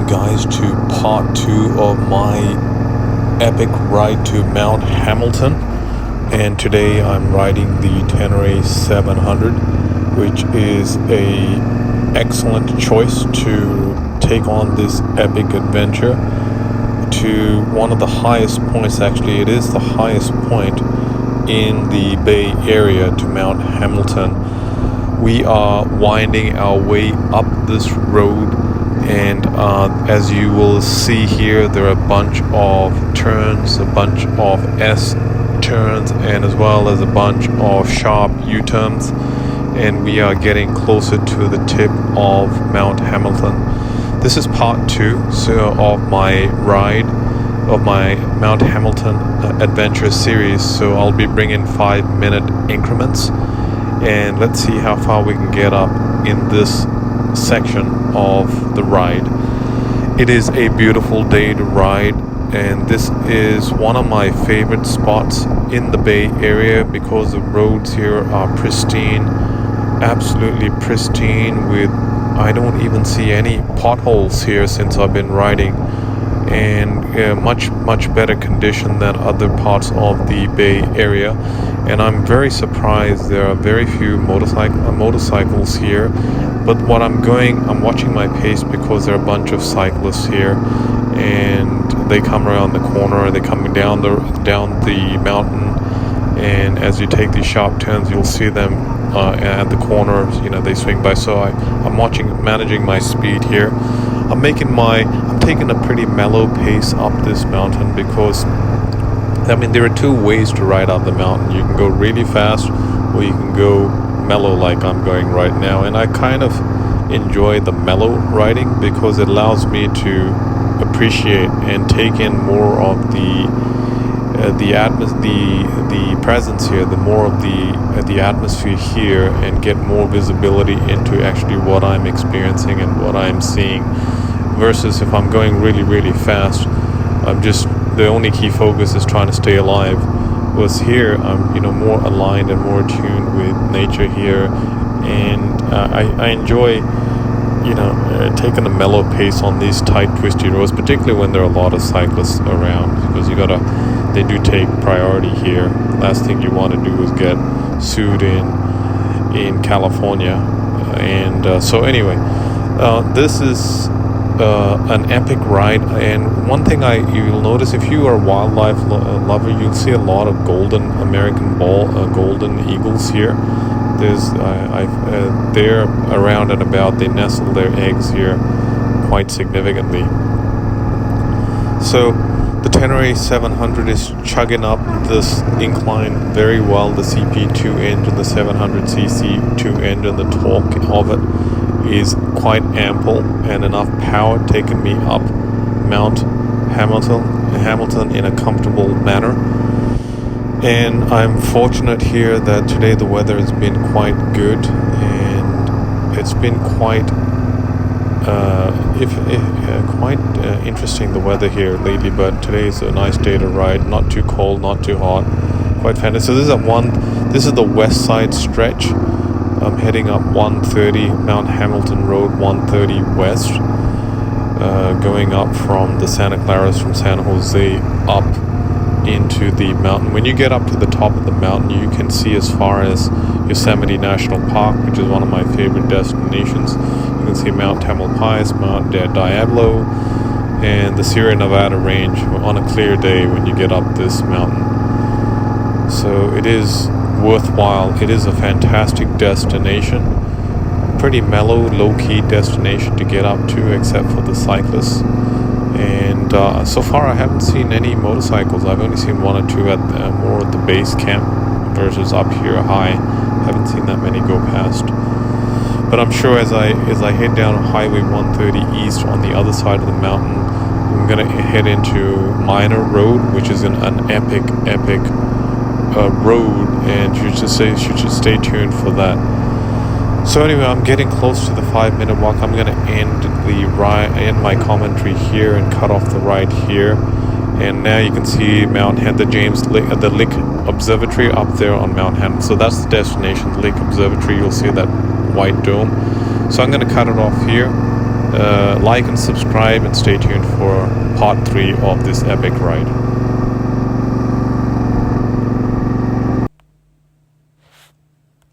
Welcome guys to part 2 of my epic ride to Mount Hamilton, and today I'm riding the Tenere 700, which is a excellent choice to take on this epic adventure to one of the highest points. Actually, it is the highest point in the Bay Area to Mount Hamilton. We are winding our way up this road, and as you will see here, there are a bunch of turns, a bunch of S turns, and as well as a bunch of sharp U-turns, and we are getting closer to the tip of Mount Hamilton. This is part 2 of my ride of my Mount Hamilton adventure series, so I'll be bringing 5-minute increments, and let's see how far we can get up in this section of the ride. It is a beautiful day to ride, and this is one of my favorite spots in the Bay Area because the roads here are pristine, absolutely pristine, with I don't even see any potholes here since I've been riding, and much better condition than other parts of the Bay Area. And I'm very surprised there are very few motorcycles here, but I'm watching my pace because there are a bunch of cyclists here, and they come around the corner, they're coming down the mountain, and as you take these sharp turns, you'll see them at the corner, they swing by. So I'm managing my speed here. I'm taking a pretty mellow pace up this mountain because there are two ways to ride up the mountain. You can go really fast, or you can go mellow like I'm going right now. And I kind of enjoy the mellow riding because it allows me to appreciate and take in more of the presence here, the more of the atmosphere here, and get more visibility into actually what I'm experiencing and what I'm seeing. Versus if I'm going really fast, the only key focus is trying to stay alive. Was here I'm more aligned and more attuned with nature here, and I enjoy taking a mellow pace on these tight twisty roads, particularly when there are a lot of cyclists around, because they do take priority here. Last thing you want to do is get sued in California. So anyway, this is an epic ride. And one thing you'll notice, if you are a wildlife lover, you'll see a lot of golden American golden eagles here. They're around and about. They nestle their eggs here quite significantly. So the Tenere 700 is chugging up this incline very well. The CP2 engine, the 700cc 2 engine, the torque of it is quite ample and enough power, taking me up Mount Hamilton in a comfortable manner. And I'm fortunate here that today the weather has been quite good, and it's been quite interesting, the weather here lately. But today is a nice day to ride, not too cold, not too hot, quite fantastic. So this is the west side stretch. I'm heading up 130 Mount Hamilton Road, 130 west, going up from the Santa Claras, from San Jose up into the mountain. When you get up to the top of the mountain, you can see as far as Yosemite National Park, which is one of my favorite destinations. You can see Mount Tamalpais, Mount Diablo, and the Sierra Nevada range on a clear day when you get up this mountain. So it is worthwhile. It is a fantastic destination, pretty mellow, low-key destination to get up to, except for the cyclists. And so far I haven't seen any motorcycles. I've only seen one or two more at the base camp versus up here high. Haven't seen that many go past. But I'm sure as I head down Highway 130 east on the other side of the mountain, I'm gonna head into Minor Road, which is an epic road, and you should stay tuned for that. So anyway, I'm getting close to the 5-minute walk. I'm going to end my commentary here and cut off the ride here. And now you can see the Lick Observatory up there on Mount Hamilton. So that's the destination, Lick Observatory. You'll see that white dome. So I'm going to cut it off here Like and subscribe and stay tuned for part 3 of this epic ride.